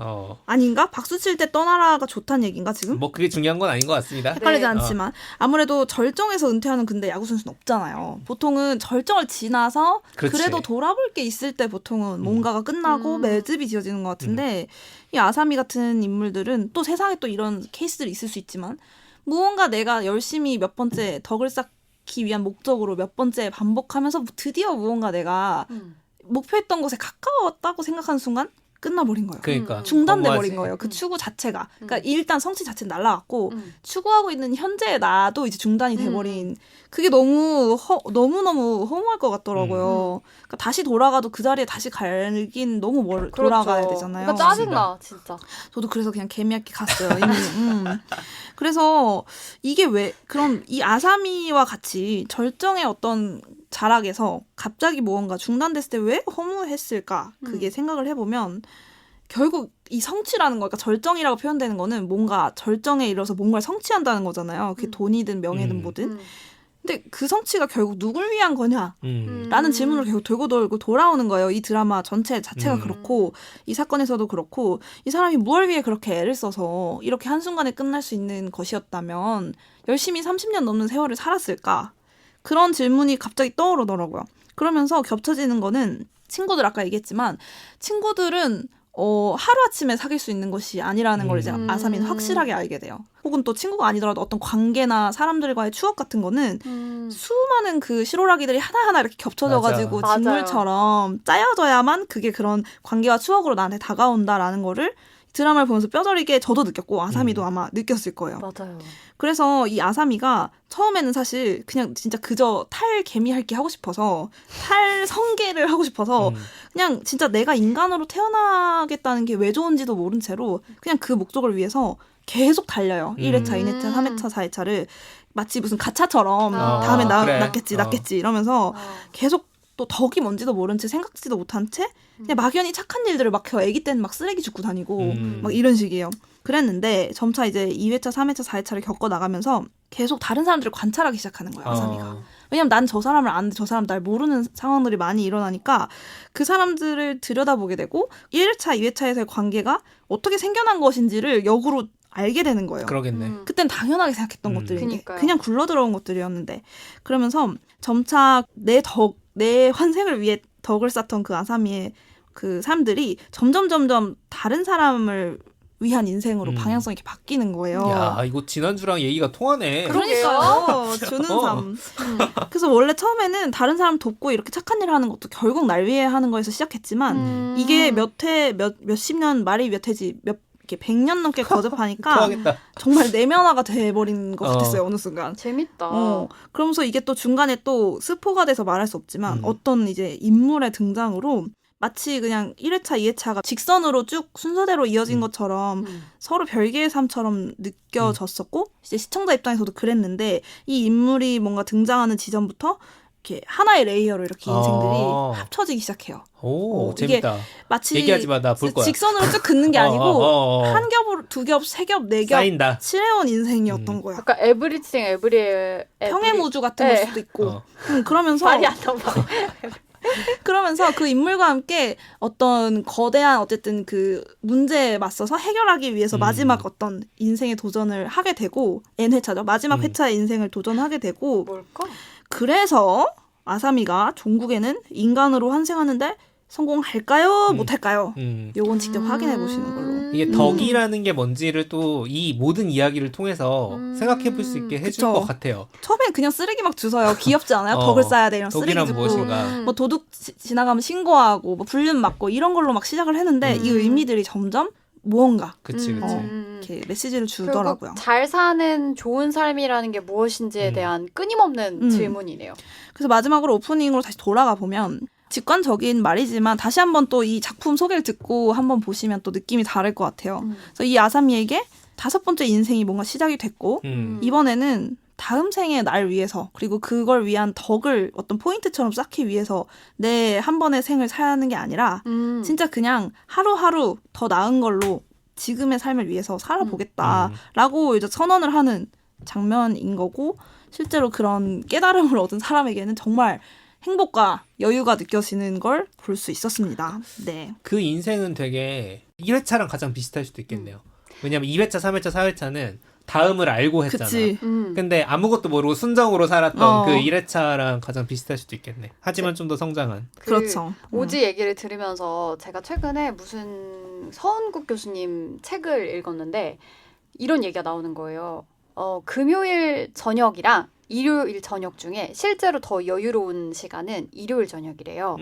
아닌가? 박수 칠 때 떠나라가 좋다는 얘기인가 지금? 뭐 그게 중요한 건 아닌 것 같습니다. 헷갈리지 않지만 아무래도 절정에서 은퇴하는 근데 야구 선수는 없잖아요. 보통은 절정을 지나서 그렇지. 그래도 돌아볼 게 있을 때 보통은 뭔가가 끝나고 매듭이 지어지는 것 같은데 이 아사미 같은 인물들은 또 세상에 또 이런 케이스들이 있을 수 있지만 무언가 내가 열심히 몇 번째 덕을 쌓기 위한 목적으로 몇 번째 반복하면서 드디어 무언가 내가 목표했던 곳에 가까웠다고 생각하는 순간 끝나버린 거예요. 그러니까 중단돼버린 거예요. 그 추구 자체가. 그러니까 일단 성취 자체는 날아갔고 추구하고 있는 현재의 나도 이제 중단이 돼버린 그게 너무너무 허무할 것 같더라고요. 그러니까 다시 돌아가도 그 자리에 다시 갈긴 너무 돌아가야 되잖아요. 그러니까 짜증나 진짜. 저도 그래서 그냥 개미학기 갔어요. 이미. 그래서 이게 왜 그럼 이 아사미와 같이 절정의 어떤 자락에서 갑자기 무언가 중단됐을 때 왜 허무했을까? 그게 생각을 해보면 결국 이 성취라는 거, 그러니까 절정이라고 표현되는 거는 뭔가 절정에 이르러서 뭔가를 성취한다는 거잖아요. 그게 돈이든 명예든 뭐든. 근데 그 성취가 결국 누굴 위한 거냐? 라는 질문을 결국 돌고 돌고 돌아오는 거예요. 이 드라마 전체 자체가 그렇고 이 사건에서도 그렇고 이 사람이 무엇을 위해 그렇게 애를 써서 이렇게 한순간에 끝날 수 있는 것이었다면 열심히 30년 넘는 세월을 살았을까? 그런 질문이 갑자기 떠오르더라고요. 그러면서 겹쳐지는 거는 친구들 아까 얘기했지만 친구들은 하루아침에 사귈 수 있는 것이 아니라는 걸 이제 아사미는 확실하게 알게 돼요. 혹은 또 친구가 아니더라도 어떤 관계나 사람들과의 추억 같은 거는 수많은 그 실오라기들이 하나하나 이렇게 겹쳐져가지고 맞아. 진물처럼 짜여져야만 그게 그런 관계와 추억으로 나한테 다가온다라는 거를 드라마를 보면서 뼈저리게 저도 느꼈고 아사미도 아마 느꼈을 거예요. 맞아요. 그래서 이 아사미가 처음에는 사실 그냥 진짜 그저 탈 개미 할게 하고 싶어서 탈 성계를 하고 싶어서 그냥 진짜 내가 인간으로 태어나겠다는 게 왜 좋은지도 모른 채로 그냥 그 목적을 위해서 계속 달려요. 1회차, 2회차, 3회차, 4회차를 마치 무슨 가차처럼 다음에 그래. 낫겠지 이러면서 계속 또 덕이 뭔지도 모른 채 생각지도 못한 채 그냥 막연히 착한 일들을 막 해. 애기 때는 막 쓰레기 줍고 다니고 막 이런 식이에요. 그랬는데 점차 이제 2회차, 3회차, 4회차를 겪어 나가면서 계속 다른 사람들을 관찰하기 시작하는 거예요. 아사미가. 왜냐면 난 저 사람을 아는데 저 사람 날 모르는 상황들이 많이 일어나니까 그 사람들을 들여다보게 되고 1회차, 2회차에서의 관계가 어떻게 생겨난 것인지를 역으로 알게 되는 거예요. 그러겠네. 그땐 당연하게 생각했던 것들인데 그러니까요. 그냥 굴러들어온 것들이었는데 그러면서 점차 내 환생을 위해 덕을 쌓던 그 아사미의 그 사람들이 점점 다른 사람을 위한 인생으로 방향성이 이렇게 바뀌는 거예요. 야, 이거 지난주랑 얘기가 통하네. 그러니까요. 주는 삶. 그래서 원래 처음에는 다른 사람 돕고 이렇게 착한 일을 하는 것도 결국 날 위해 하는 거에서 시작했지만 이게 몇십 년 말이 몇 회지 이렇게 100년 넘게 거듭하니까 통하겠다. 정말 내면화가 돼버린 것 같았어요. 어느 순간. 재밌다. 그러면서 이게 또 중간에 또 스포가 돼서 말할 수 없지만 어떤 이제 인물의 등장으로 마치 그냥 1회차, 2회차가 직선으로 쭉 순서대로 이어진 것처럼 서로 별개의 삶처럼 느껴졌었고 이제 시청자 입장에서도 그랬는데 이 인물이 뭔가 등장하는 지점부터 이렇게 하나의 레이어로 이렇게 인생들이 합쳐지기 시작해요. 오, 재밌다. 마치 얘기하지 마, 나 볼 거야. 직선으로 쭉 긋는 게 아니고 한 겹으로 두 겹, 세 겹, 네 겹 쌓인다. 칠해온 인생이었던 거야. 약간 에브리띵 에브리 평행우주 같은 걸 수도 있고. 그러면서 말이 안 나와. 그러면서 그 인물과 함께 어떤 거대한 어쨌든 그 문제에 맞서서 해결하기 위해서 마지막 어떤 인생의 도전을 하게 되고 N회차죠. 마지막 회차의 인생을 도전하게 되고 뭘까? 그래서 아사미가 종국에는 인간으로 환생하는데 성공할까요? 못할까요? 요건 직접 확인해 보시는 걸로. 이게 덕이라는 게 뭔지를 또 이 모든 이야기를 통해서 생각해 볼 수 있게 해줄 그쵸. 것 같아요. 처음엔 그냥 쓰레기 막 주서요. 귀엽지 않아요? 덕을 쌓아야 돼. 이런 쓰레기 덕이란 주고. 무엇인가. 뭐 도둑 지나가면 신고하고 뭐 불륜 맞고 이런 걸로 막 시작을 했는데 이 의미들이 점점 무언가 그치. 이렇게 메시지를 주더라고요. 결국 잘 사는 좋은 삶이라는 게 무엇인지에 대한 끊임없는 질문이네요. 그래서 마지막으로 오프닝으로 다시 돌아가 보면 직관적인 말이지만 다시 한번 또 이 작품 소개를 듣고 한번 보시면 또 느낌이 다를 것 같아요. 그래서 이 아사미에게 5번째 인생이 뭔가 시작이 됐고 이번에는 다음 생의 날 위해서 그리고 그걸 위한 덕을 어떤 포인트처럼 쌓기 위해서 내 한 번의 생을 사는 게 아니라 진짜 그냥 하루하루 더 나은 걸로 지금의 삶을 위해서 살아보겠다라고 이제 선언을 하는 장면인 거고 실제로 그런 깨달음을 얻은 사람에게는 정말 행복과 여유가 느껴지는 걸 볼 수 있었습니다. 네. 그 인생은 되게 1회차랑 가장 비슷할 수도 있겠네요. 왜냐면 2회차, 3회차, 4회차는 다음을 알고 했잖아. 그치. 근데 아무것도 모르고 순정으로 살았던 그 1회차랑 가장 비슷할 수도 있겠네. 하지만 좀 더 성장한. 그렇죠. 오지 얘기를 들으면서 제가 최근에 무슨 서은국 교수님 책을 읽었는데 이런 얘기가 나오는 거예요. 금요일 저녁이랑 일요일 저녁 중에 실제로 더 여유로운 시간은 일요일 저녁이래요.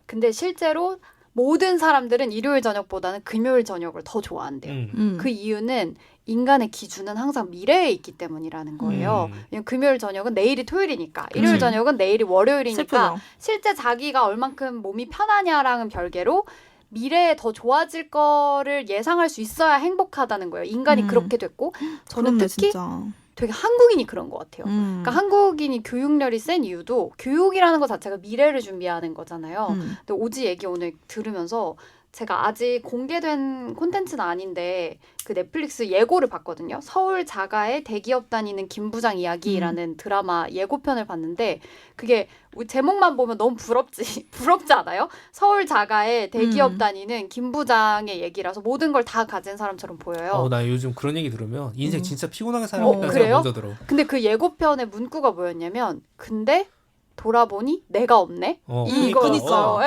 근데 실제로 모든 사람들은 일요일 저녁보다는 금요일 저녁을 더 좋아한대요. 그 이유는 인간의 기준은 항상 미래에 있기 때문이라는 거예요. 왜냐면 금요일 저녁은 내일이 토요일이니까, 일요일 저녁은 내일이 월요일이니까 슬프죠. 실제 자기가 얼만큼 몸이 편하냐랑은 별개로 미래에 더 좋아질 거를 예상할 수 있어야 행복하다는 거예요. 인간이 그렇게 됐고 저는 그렇네, 특히 진짜. 되게 한국인이 그런 것 같아요. 그러니까 한국인이 교육열이 센 이유도 교육이라는 것 자체가 미래를 준비하는 거잖아요. 근데 오지 얘기 오늘 들으면서 제가 아직 공개된 콘텐츠는 아닌데 그 넷플릭스 예고를 봤거든요. 서울 자가의 대기업 다니는 김 부장 이야기라는 드라마 예고편을 봤는데 그게 제목만 보면 너무 부럽지 않아요? 서울 자가의 대기업 다니는 김 부장의 얘기라서 모든 걸 다 가진 사람처럼 보여요. 나 요즘 그런 얘기 들으면 인생 진짜 피곤하게 살아왔다는 생각 그래요? 먼저 들어. 근데 그 예고편의 문구가 뭐였냐면 근데 돌아보니 내가 없네? 이거였어요.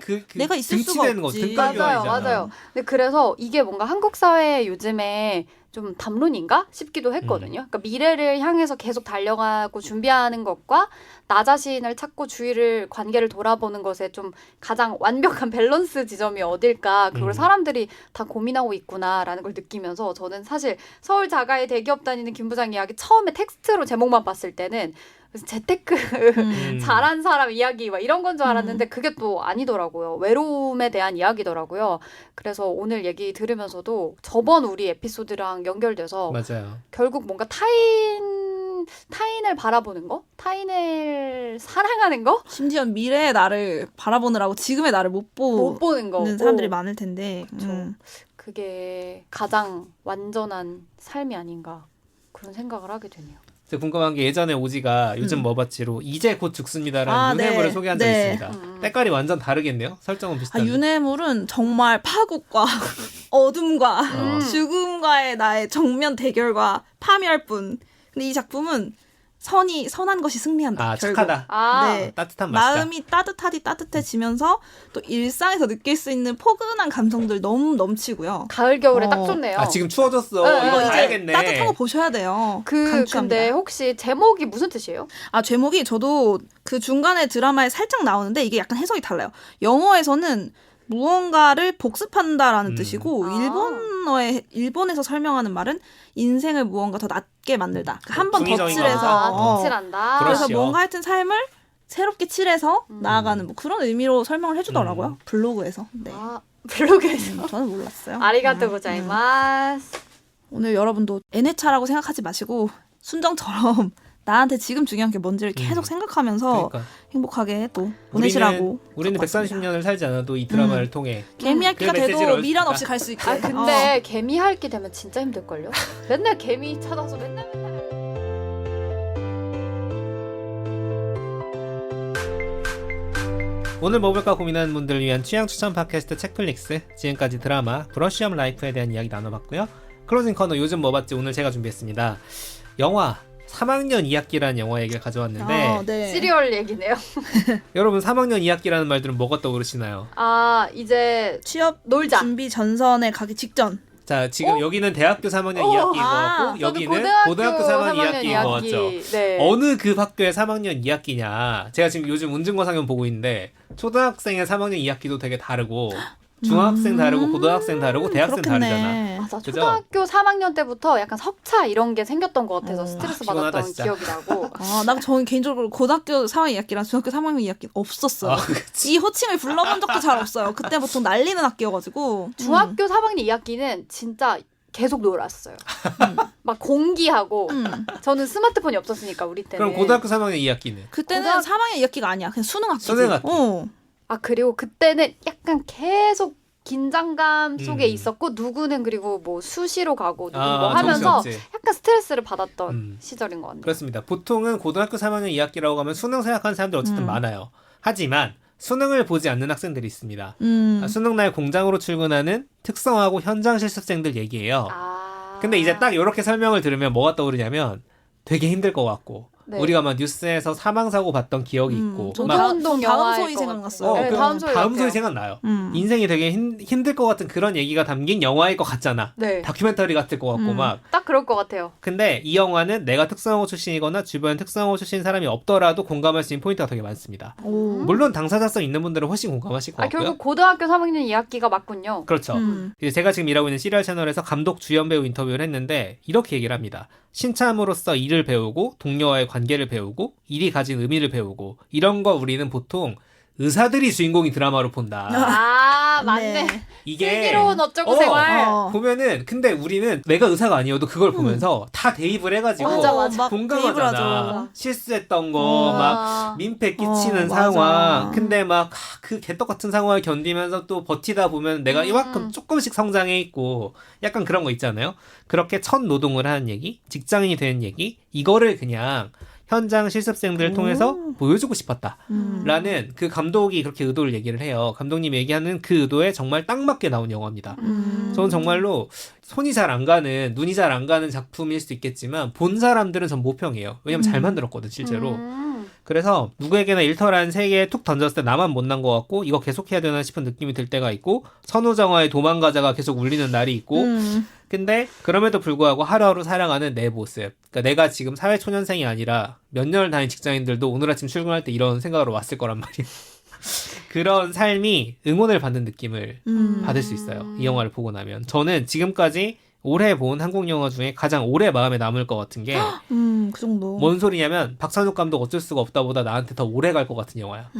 그게 내가 있을 수가 등치되는 거, 없지. 등가교환이잖아. 맞아요. 근데 그래서 이게 뭔가 한국 사회에 요즘에 좀 담론인가 싶기도 했거든요. 그러니까 미래를 향해서 계속 달려가고 준비하는 것과 나 자신을 찾고 주위를 관계를 돌아보는 것에 좀 가장 완벽한 밸런스 지점이 어딜까 그걸 사람들이 다 고민하고 있구나라는 걸 느끼면서 저는 사실 서울 자가의 대기업 다니는 김 부장 이야기 처음에 텍스트로 제목만 봤을 때는 재테크 잘한 사람 이야기 막 이런 건 줄 알았는데 그게 또 아니더라고요. 외로움에 대한 이야기더라고요. 그래서 오늘 얘기 들으면서도 저번 우리 에피소드랑 연결돼서 맞아요. 결국 뭔가 타인을 바라보는 거? 타인을 사랑하는 거? 심지어 미래의 나를 바라보느라고 지금의 나를 못 보는 거. 사람들이 많을 텐데. 그게 가장 완전한 삶이 아닌가 그런 생각을 하게 되네요. 제가 궁금한 게 예전에 오지가 요즘 뭐봤지로 이제 곧 죽습니다라는 유해물을 소개한 적이 있습니다. 때깔이 완전 다르겠네요. 설정은 비슷한데. 유해물은 정말 파국과 어둠과 죽음과의 나의 정면 대결과 파멸 뿐. 근데 이 작품은 선한 것이 승리한다. 결국. 착하다. 네. 따뜻한 맛이다. 마음이 따뜻해지면서 또 일상에서 느낄 수 있는 포근한 감성들 너무 넘치고요. 가을 겨울에 딱 좋네요. 지금 추워졌어. 네, 이거 이제 가야겠네. 따뜻한 거 보셔야 돼요. 강추합니다. 근데 혹시 제목이 무슨 뜻이에요? 제목이 저도 그 중간에 드라마에 살짝 나오는데 이게 약간 해석이 달라요. 영어에서는 무언가를 복습한다라는 뜻이고 일본에서 설명하는 말은 인생을 무언가 더 낫게 만들다. 한 번 덧칠해서 덧칠한다. 그래서 뭔가 하여튼 삶을 새롭게 칠해서 나아가는 뭐 그런 의미로 설명을 해주더라고요. 블로그에서. 네. 블로그에서. 저는 몰랐어요. 아리가또 고자이마스. 오늘 여러분도 N회차라고 생각하지 마시고 순정처럼 나한테 지금 중요한 게 뭔지를 계속 생각하면서 그러니까. 행복하게 또 보내시라고. 우리는 130년을 살지 않아도 이 드라마를 통해 개미핥기가 그 메시지를 돼도 미련 얻었다. 없이 갈 수 있게. 아 근데 개미 핥기 되면 진짜 힘들걸요? 맨날 개미 찾아서 맨날 오늘 뭐 볼까 고민하는 분들을 위한 취향 추천 팟캐스트 책플릭스, 지금까지 드라마 브러쉬업 라이프에 대한 이야기 나눠봤고요. 클로징 코너 요즘 뭐 봤지 오늘 제가 준비했습니다. 영화 3학년 2학기라는 영화 얘기를 가져왔는데 네. 시리얼 얘기네요. 여러분 3학년 2학기라는 말들은 뭐가 떠오르시나요? 아 이제 취업 놀자. 준비 전선에 가기 직전. 자 지금 여기는 대학교 3학년 2학기인 것 같고 저도 여기는 고등학교 3학년 2학기인 것 같죠. 네. 어느 그 학교의 3학년 2학기냐. 제가 지금 요즘 운증과 상연 보고 있는데 초등학생의 3학년 2학기도 되게 다르고 중학생 다르고 고등학생 다르고 대학생 그렇겠네. 다르잖아. 맞아. 그죠? 초등학교 3학년 때부터 약간 석차 이런 게 생겼던 것 같아서 스트레스 피곤하다, 받았던 진짜. 기억이 나고. 저는 개인적으로 고등학교 3학년 2학기랑 중학교 3학년 2학기 없었어요. 아, 그치. 이 호칭을 불러본 적도 잘 없어요. 그때 보통 날리는 학기여가지고. 중학교 3학년 2학기는 진짜 계속 놀았어요. 막 공기하고. 저는 스마트폰이 없었으니까 우리 때는. 그럼 고등학교 3학년 2학기는? 그때는 3학년 2학기가 아니야. 그냥 수능 학기지. 수능 학기. 아 그리고 그때는 약간 계속 긴장감 속에 있었고 누구는 그리고 뭐 수시로 가고 누구 뭐 하면서 정신없지. 약간 스트레스를 받았던 시절인 것 같네요. 그렇습니다. 보통은 고등학교 3학년 2학기라고 하면 수능 생각하는 사람들 어쨌든 많아요. 하지만 수능을 보지 않는 학생들이 있습니다. 수능날 공장으로 출근하는 특성화고 현장 실습생들 얘기예요. 근데 이제 딱 이렇게 설명을 들으면 뭐가 떠오르냐면 되게 힘들 것 같고 네. 우리가 막 뉴스에서 사망사고 봤던 기억이 있고 막 운동 다음 소위 생각났어요. 네, 다음 소위 같아요. 생각나요. 인생이 되게 힘들 것 같은 그런 얘기가 담긴 영화일 것 같잖아. 네. 다큐멘터리 같을 것 같고 막. 딱 그럴 것 같아요. 근데 이 영화는 내가 특성화고 출신이거나 주변에 특성화고 출신 사람이 없더라도 공감할 수 있는 포인트가 되게 많습니다. 물론 당사자성 있는 분들은 훨씬 공감하실 것 같고요. 결국 고등학교 3학년 2학기가 맞군요. 그렇죠. 이제 제가 지금 일하고 있는 시리얼 채널에서 감독 주연 배우 인터뷰를 했는데 이렇게 얘기를 합니다. 신참으로서 일을 배우고 동료와의 관계를 배우고 일이 가진 의미를 배우고 이런 거 우리는 보통 의사들이 주인공이 드라마로 본다. 아 맞네. 이게 슬기로운 어쩌고 생활. 보면은 근데 우리는 내가 의사가 아니어도 그걸 보면서 다 대입을 해가지고 맞아. 공감하잖아. 실수했던 거 막 민폐 끼치는 맞아. 상황. 근데 막 그 개떡 같은 상황을 견디면서 또 버티다 보면 내가 이만큼 조금씩 성장해 있고 약간 그런 거 있잖아요. 그렇게 첫 노동을 하는 얘기, 직장인이 되는 얘기, 이거를 그냥 현장 실습생들을 통해서 보여주고 싶었다. 라는 그 감독이 그렇게 의도를 얘기를 해요. 감독님이 얘기하는 그 의도에 정말 딱 맞게 나온 영화입니다. 저는 정말로 손이 잘 안 가는, 눈이 잘 안 가는 작품일 수도 있겠지만 본 사람들은 전 못 평해요. 왜냐면 잘 만들었거든, 실제로. 그래서 누구에게나 일터라는 세계에 툭 던졌을 때 나만 못난 것 같고 이거 계속해야 되나 싶은 느낌이 들 때가 있고 선우정아의 도망가자가 계속 울리는 날이 있고 근데 그럼에도 불구하고 하루하루 살아가는 내 모습. 그러니까 내가 지금 사회초년생이 아니라 몇 년을 다닌 직장인들도 오늘 아침 출근할 때 이런 생각으로 왔을 거란 말이에요. 그런 삶이 응원을 받는 느낌을 받을 수 있어요. 이 영화를 보고 나면. 저는 지금까지 올해 본 한국 영화 중에 가장 오래 마음에 남을 것 같은 게 그 정도. 뭔 소리냐면 박찬욱 감독 어쩔 수가 없다보다 나한테 더 오래 갈 것 같은 영화야.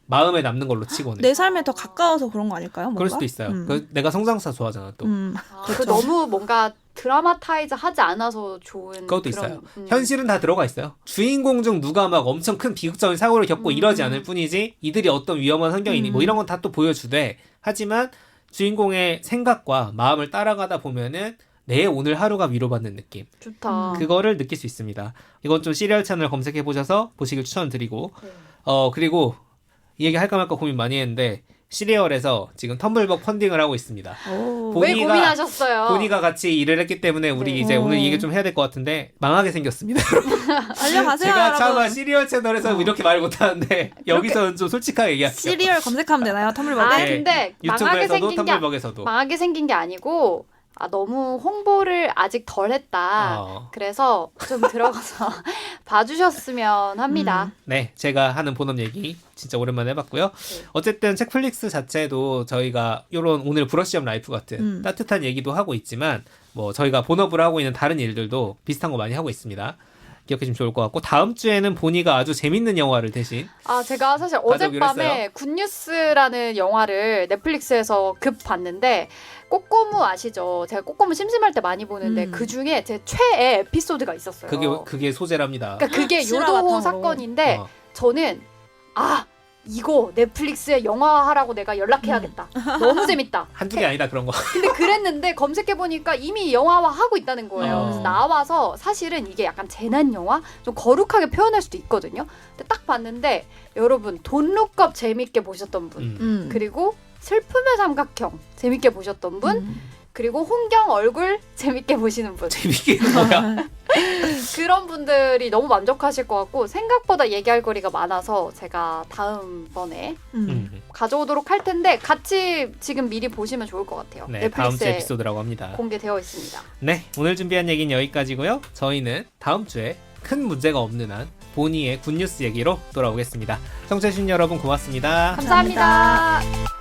마음에 남는 걸로 치고는. 내 삶에 더 가까워서 그런 거 아닐까요? 뭔가? 그럴 수도 있어요. 내가 성장사 좋아하잖아 또. 그 너무 뭔가 드라마타이즈 하지 않아서 좋은 그것도 그런, 있어요. 현실은 다 들어가 있어요. 주인공 중 누가 막 엄청 큰 비극적인 사고를 겪고 이러지 않을 뿐이지 이들이 어떤 위험한 환경이니 뭐 이런 건 다 또 보여주되 하지만 주인공의 생각과 마음을 따라가다 보면은 내 오늘 하루가 위로받는 느낌. 좋다. 그거를 느낄 수 있습니다. 이건 좀 시리얼 채널 검색해 보셔서 보시길 추천드리고 네. 그리고 이 얘기 할까 말까 고민 많이 했는데 시리얼에서 지금 텀블벅 펀딩을 하고 있습니다. 왜 고민하셨어요? 보니가 같이 일을 했기 때문에 우리 이제 오늘 이 얘기 좀 해야 될 것 같은데 망하게 생겼습니다. 알려가세요. 제가 차마 여러분. 시리얼 채널에서 이렇게 말을 못하는데 여기서는 좀 솔직하게 얘기할게요. 시리얼 검색하면 되나요? 텀블벅에? 아 네. 근데 망하게 유튜브에서도 생긴 게 텀블벅에서도. 망하게 생긴 게 아니고 너무 홍보를 아직 덜 했다. 그래서 좀 들어가서 봐주셨으면 합니다. 네, 제가 하는 본업 얘기 진짜 오랜만에 해봤고요. 어쨌든 책플릭스 자체도 저희가 이런 오늘 브러쉬업 라이프 같은 따뜻한 얘기도 하고 있지만 뭐 저희가 본업을 하고 있는 다른 일들도 비슷한 거 많이 하고 있습니다. 기억해 주면 좋을 것 같고 다음 주에는 보니가 아주 재밌는 영화를 대신 제가 사실 가져오기로 어젯밤에 했어요. 굿뉴스라는 영화를 넷플릭스에서 급 봤는데 꼬꼬무 아시죠? 제가 꼬꼬무 심심할 때 많이 보는데 그 중에 제 최애 에피소드가 있었어요. 그게 소재랍니다. 그러니까 그게 실화 요도호 바탕으로. 사건인데 저는 이거 넷플릭스에 영화하라고 내가 연락해야겠다. 너무 재밌다. 한두 개 아니다 그런 거. 근데 그랬는데 검색해보니까 이미 영화화 하고 있다는 거예요. 그래서 나와서 사실은 이게 약간 재난 영화? 좀 거룩하게 표현할 수도 있거든요. 근데 딱 봤는데 여러분 돈룩업 재밌게 보셨던 분 그리고 슬픔의 삼각형 재밌게 보셨던 분 그리고 홍경 얼굴 재밌게 보시는 분 재밌게 뭐야? 그런 분들이 너무 만족하실 것 같고 생각보다 얘기할 거리가 많아서 제가 다음번에 가져오도록 할 텐데 같이 지금 미리 보시면 좋을 것 같아요. 네, 다음 주 넷플릭스에 에피소드라고 합니다. 공개되어 있습니다. 네, 오늘 준비한 얘기는 여기까지고요. 저희는 다음 주에 큰 문제가 없는 한 보니의 굿뉴스 얘기로 돌아오겠습니다. 청취해주신 여러분 고맙습니다. 감사합니다.